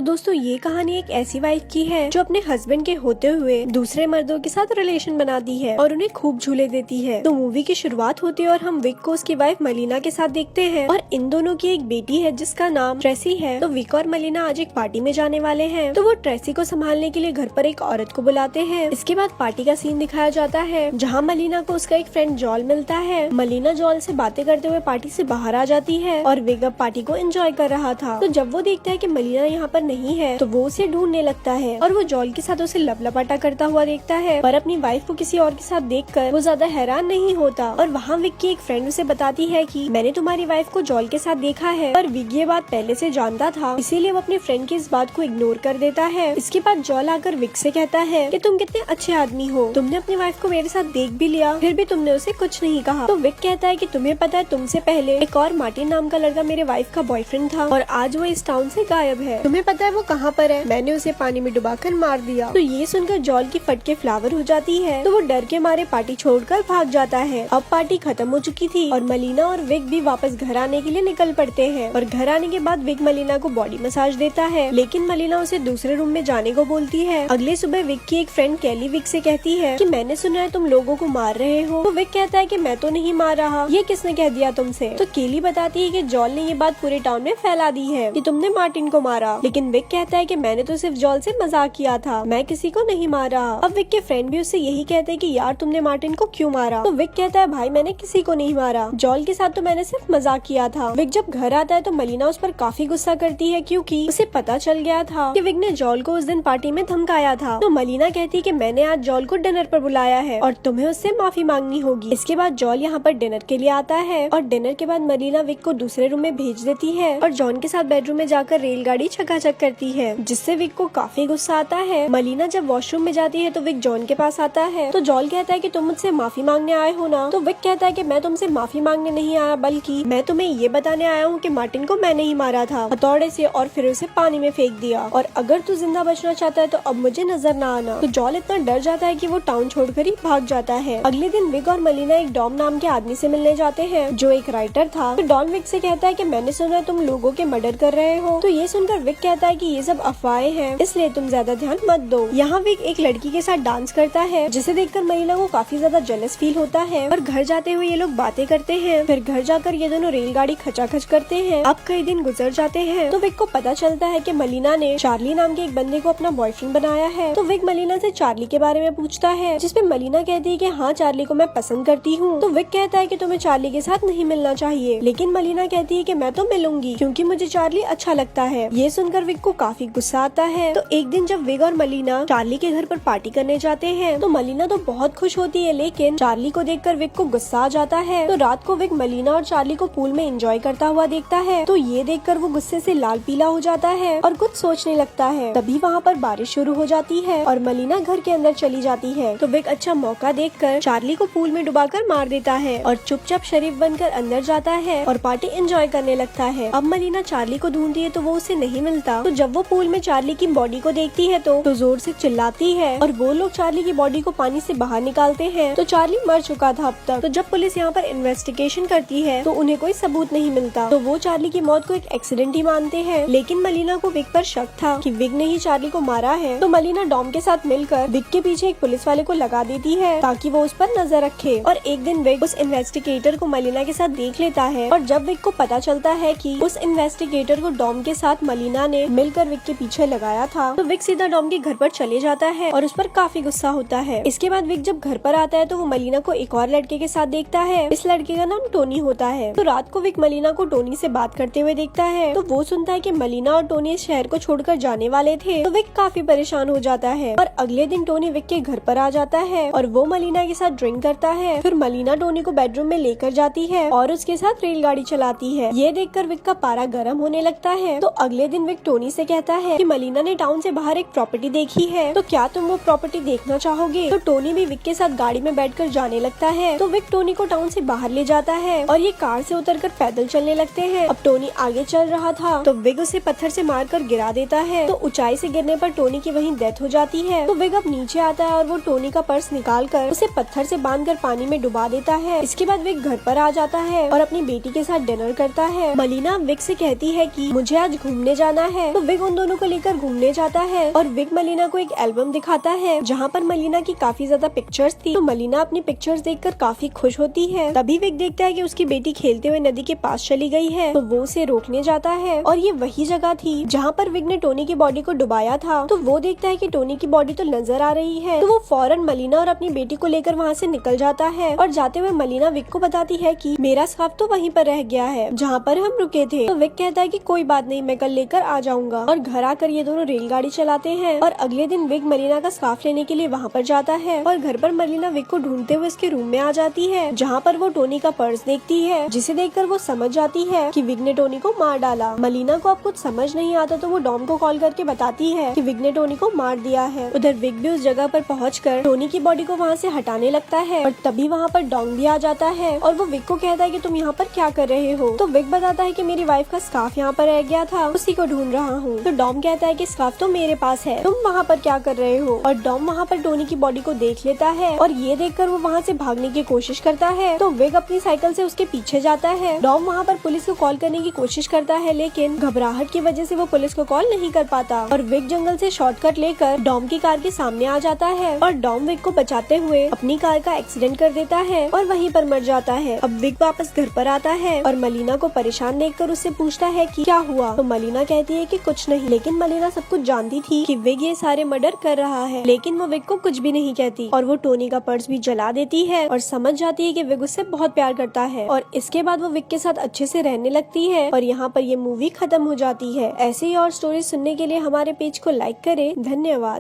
दोस्तों ये कहानी एक ऐसी वाइफ की है जो अपने हस्बैंड के होते हुए दूसरे मर्दों के साथ रिलेशन बनाती है और उन्हें खूब झूले देती है। तो मूवी की शुरुआत होती है और हम विक को उसकी वाइफ मलीना के साथ देखते हैं और इन दोनों की एक बेटी है जिसका नाम ट्रेसी है। तो विक और मलीना आज एक पार्टी में जाने वाले हैं, तो वो ट्रेसी को संभालने के लिए घर पर एक औरत को बुलाते हैं। इसके बाद पार्टी का सीन दिखाया जाता है जहाँ मलीना को उसका एक फ्रेंड जॉल मिलता है। मलीना जॉल से बातें करते हुए पार्टी से बाहर आ जाती है और विक अब पार्टी को एंजॉय कर रहा था। तो जब वो देखता है कि मलीना यहाँ पर नहीं है तो वो उसे ढूंढने लगता है और वो जॉल के साथ उसे लपलपाटा करता हुआ देखता है, पर अपनी वाइफ को किसी और के साथ देखकर वो ज्यादा हैरान नहीं होता। और वहाँ विक की एक फ्रेंड उसे बताती है कि मैंने तुम्हारी वाइफ को जॉल के साथ देखा है। पर विक ये बात पहले से जानता था, इसीलिए वो अपने फ्रेंड की इस बात को इग्नोर कर देता है। इसके बाद जॉल आकर विक से कहता है कि तुम कितने अच्छे आदमी हो, तुमने अपनी वाइफ को मेरे साथ देख भी लिया, फिर भी तुमने उसे कुछ नहीं कहा। तो विक कहता है कि तुम्हें पता है तुमसे पहले एक और मार्टिन नाम का लड़का मेरे वाइफ का बॉयफ्रेंड था और आज वो इस टाउन से गायब है। तुम्हें पता है वो कहाँ पर है? मैंने उसे पानी में डुबाकर मार दिया। तो ये सुनकर जॉल की फटके फ्लावर हो जाती है, तो वो डर के मारे पार्टी छोड़कर भाग जाता है। अब पार्टी खत्म हो चुकी थी और मलीना और विक भी वापस घर आने के लिए निकल पड़ते हैं और घर आने के बाद विक मलीना को बॉडी मसाज देता है, लेकिन मलीना उसे दूसरे रूम में जाने को बोलती है। अगले सुबह विक की एक फ्रेंड कैली विक से कहती है कि मैंने सुना है तुम लोगों को मार रहे हो। तो विक कहता है कि मैं तो नहीं मार रहा, ये किसने कह दिया तुमसे? तो केली बताती है कि जॉल ने ये बात पूरे टाउन में फैला दी है कि तुमने मार्टिन को मारा, लेकिन विक कहता है कि मैंने तो सिर्फ जॉल से मजाक किया था, मैं किसी को नहीं मारा। अब विक के फ्रेंड भी उससे यही कहते हैं कि यार तुमने मार्टिन को क्यों मारा? तो विक कहता है भाई मैंने किसी को नहीं मारा, जॉल के साथ तो मैंने सिर्फ मजाक किया था। विक जब घर आता है तो मलीना उस पर काफी गुस्सा करती है क्योंकि उसे पता चल गया था कि विक ने जॉल को उस दिन पार्टी में धमकाया था। तो मलीना कहती है कि मैंने आज जॉल को डिनर पर बुलाया है और तुम्हें उससे माफी मांगनी होगी। इसके बाद जॉल यहाँ पर डिनर के लिए आता है और डिनर के बाद मलीना विक को दूसरे रूम में भेज देती है और जॉन के साथ बेडरूम में जाकर रेलगाड़ी चकाचक करती है, जिससे विक को काफी गुस्सा आता है। मलीना जब वॉशरूम में जाती है तो विक जॉन के पास आता है, तो जॉल कहता है कि तुम मुझसे माफी मांगने आए हो ना? तो विक कहता है कि मैं तुमसे माफी मांगने नहीं आया, बल्कि मैं तुम्हें ये बताने आया हूँ कि मार्टिन को मैंने ही मारा था हथौड़े से और फिर उसे पानी में फेंक दिया, और अगर तू जिंदा बचना चाहता है तो अब मुझे नजर ना आना। तो जॉल इतना डर जाता है कि वो टाउन छोड़कर ही भाग जाता है। अगले दिन विक और मलीना एक डॉम नाम के आदमी से मिलने जाते हैं जो एक राइटर था। तो डॉन विक से कहता है कि मैंने सुना है तुम लोगों के मर्डर कर रहे हो। तो ये सुनकर विक कहता है कि ये सब अफवाहें हैं, इसलिए तुम ज्यादा ध्यान मत दो। यहाँ विक एक लड़की के साथ डांस करता है जिसे देखकर मलीना को काफी ज्यादा जेलस फील होता है और घर जाते हुए ये लोग बातें करते हैं। फिर घर जाकर ये दोनों रेलगाड़ी खचाखच करते हैं। अब कई दिन गुजर जाते हैं तो विक को पता चलता है कि मलीना ने चार्ली नाम के एक बंदे को अपना बॉयफ्रेंड बनाया है। तो विक मलीना से चार्ली के बारे में पूछता है, जिसपे मलीना कहती है कि हाँ चार्ली को मैं पसंद करती हूँ। तो विक कहता है कि तुम्हें चार्ली के साथ नहीं मिलना चाहिए, लेकिन मलीना कहती है कि मैं तो मिलूंगी क्योंकि मुझे चार्ली अच्छा लगता है। ये सुनकर विक को काफी गुस्सा आता है। तो एक दिन जब विक और मलीना चार्ली के घर पर पार्टी करने जाते हैं तो मलीना तो बहुत खुश होती है, लेकिन चार्ली को देखकर विक को गुस्सा आ जाता है। तो रात को विक मलीना और चार्ली को पूल में एंजॉय करता हुआ देखता है, तो ये देखकर वो गुस्से से लाल पीला हो जाता है और कुछ सोचने लगता है। तभी वहाँ पर बारिश शुरू हो जाती है और मलीना घर के अंदर चली जाती है। तो विक अच्छा मौका देखकर चार्ली को पूल में डुबाकर मार देता है और चुपचाप शरीफ बनकर अंदर जाता है और पार्टी एंजॉय करने लगता है। अब मलीना चार्ली को ढूंढती है तो वो उसे नहीं मिलता। तो जब वो पूल में चार्ली की बॉडी को देखती है तो जोर से चिल्लाती है और वो लोग चार्ली की बॉडी को पानी से बाहर निकालते हैं। तो चार्ली मर चुका था अब तक। तो जब पुलिस यहाँ पर इन्वेस्टिगेशन करती है तो उन्हें कोई सबूत नहीं मिलता, तो वो चार्ली की मौत को एक एक्सीडेंट ही मानते हैं। लेकिन मलीना को विक पर शक था कि विक ने ही चार्ली को मारा है। तो मलीना डॉम के साथ मिलकर विक के पीछे एक पुलिस वाले को लगा देती है ताकि वो उस पर नजर रखे। और एक दिन विक उस इन्वेस्टिगेटर को मलीना के साथ देख लेता है और जब विक को पता चलता है कि उस इन्वेस्टिगेटर को डॉम के साथ मलीना ने मिलकर विक के पीछे लगाया था, तो विक सीधा डॉम के घर पर चले जाता है और उस पर काफी गुस्सा होता है। इसके बाद विक जब घर पर आता है तो वो मलीना को एक और लड़के के साथ देखता है। इस लड़के का नाम टोनी होता है। तो रात को विक मलीना को टोनी से बात करते हुए देखता है, तो वो सुनता है कि मलीना और टोनी इस शहर को छोड़कर जाने वाले थे। तो विक काफी परेशान हो जाता है और अगले दिन टोनी विक के घर पर आ जाता है और वो मलीना के साथ ड्रिंक करता है। फिर मलीना टोनी को बेडरूम में लेकर जाती है और उसके साथ रेलगाड़ी चलाती है। ये देखकर विक का पारा गर्म होने लगता है। तो अगले दिन विक टोनी से कहता है कि मलीना ने टाउन से बाहर एक प्रॉपर्टी देखी है, तो क्या तुम वो प्रॉपर्टी देखना चाहोगे? तो टोनी भी विक के साथ गाड़ी में बैठकर जाने लगता है। तो विक टोनी को टाउन से बाहर ले जाता है और ये कार से उतरकर पैदल चलने लगते हैं। अब टोनी आगे चल रहा था तो विक उसे पत्थर से मारकर गिरा देता है। तो ऊंचाई से गिरने पर टोनी की वहीं डेथ हो जाती है। तो विक अब नीचे आता है और वो टोनी का पर्स निकालकर उसे पत्थर से बांधकर पानी में डुबा देता है। इसके बाद विक घर पर आ जाता है और अपनी बेटी के साथ डिनर करता है। मलीना विक से कहती है कि मुझे आज घूमने जाना है। तो तो विक उन दोनों को लेकर घूमने जाता है और विक मलीना को एक एल्बम दिखाता है जहाँ पर मलीना की काफी ज्यादा पिक्चर्स थी। तो मलीना अपनी पिक्चर्स देखकर काफी खुश होती है। तभी विक देखता है कि उसकी बेटी खेलते हुए नदी के पास चली गई है, तो वो उसे रोकने जाता है और ये वही जगह थी जहाँ पर विक ने टोनी की बॉडी को डुबाया था। तो वो देखता है कि टोनी की बॉडी तो नजर आ रही है, तो वो फौरन मलीना और अपनी बेटी को लेकर वहाँ से निकल जाता है और जाते हुए मलीना विक को बताती है कि मेरा स्कार्फ तो वहीं पर रह गया है जहाँ पर हम रुके थे। तो विक कहता है कि कोई बात नहीं, मैं कल लेकर आ जाऊंगा। और घर आकर ये दोनों रेलगाड़ी चलाते हैं और अगले दिन विक मलीना का स्कार्फ लेने के लिए वहाँ पर जाता है और घर पर मलीना विक को ढूंढते हुए इसके रूम में आ जाती है जहाँ पर वो टोनी का पर्स देखती है, जिसे देखकर वो समझ जाती है कि विक ने टोनी को मार डाला। मलीना को अब कुछ समझ नहीं आता तो वो डॉम को कॉल करके बताती है कि विक ने टोनी को मार दिया है। उधर विक भी उस जगह पर पहुंचकर टोनी की बॉडी को वहाँ से हटाने लगता है और तभी वहाँ पर डॉम भी आ जाता है और वो विक को कहता है कि तुम यहाँ पर क्या कर रहे हो। तो विक बताता है कि मेरी वाइफ का स्कार्फ यहाँ पर रह गया था, उसी को ढूंढ रहा हूँ। तो डॉम कहता है कि स्कार्फ तो मेरे पास है, तुम वहाँ पर क्या कर रहे हो। और डॉम वहाँ पर टोनी की बॉडी को देख लेता है और ये देखकर वो वहाँ से भागने की कोशिश करता है। तो विक अपनी साइकिल से उसके पीछे जाता है। डॉम वहाँ पर पुलिस को कॉल करने की कोशिश करता है, लेकिन घबराहट की वजह से वो पुलिस को कॉल नहीं कर पाता और विक जंगल से शॉर्टकट लेकर डॉम की कार के सामने आ जाता है और डॉम विक को बचाते हुए अपनी कार का एक्सीडेंट कर देता है और वहीं पर मर जाता है। अब विक वापस घर पर आता है और मलीना को परेशान देखकर उससे पूछता है कि क्या हुआ। तो मलीना कहती है कि कुछ नहीं, लेकिन मलीना सब कुछ जानती थी कि विक ये सारे मर्डर कर रहा है, लेकिन वो विक को कुछ भी नहीं कहती और वो टोनी का पर्स भी जला देती है और समझ जाती है कि विक उससे बहुत प्यार करता है। और इसके बाद वो विक के साथ अच्छे से रहने लगती है और यहाँ पर ये मूवी खत्म हो जाती है। ऐसे ही और स्टोरी सुनने के लिए हमारे पेज को लाइक करें। धन्यवाद।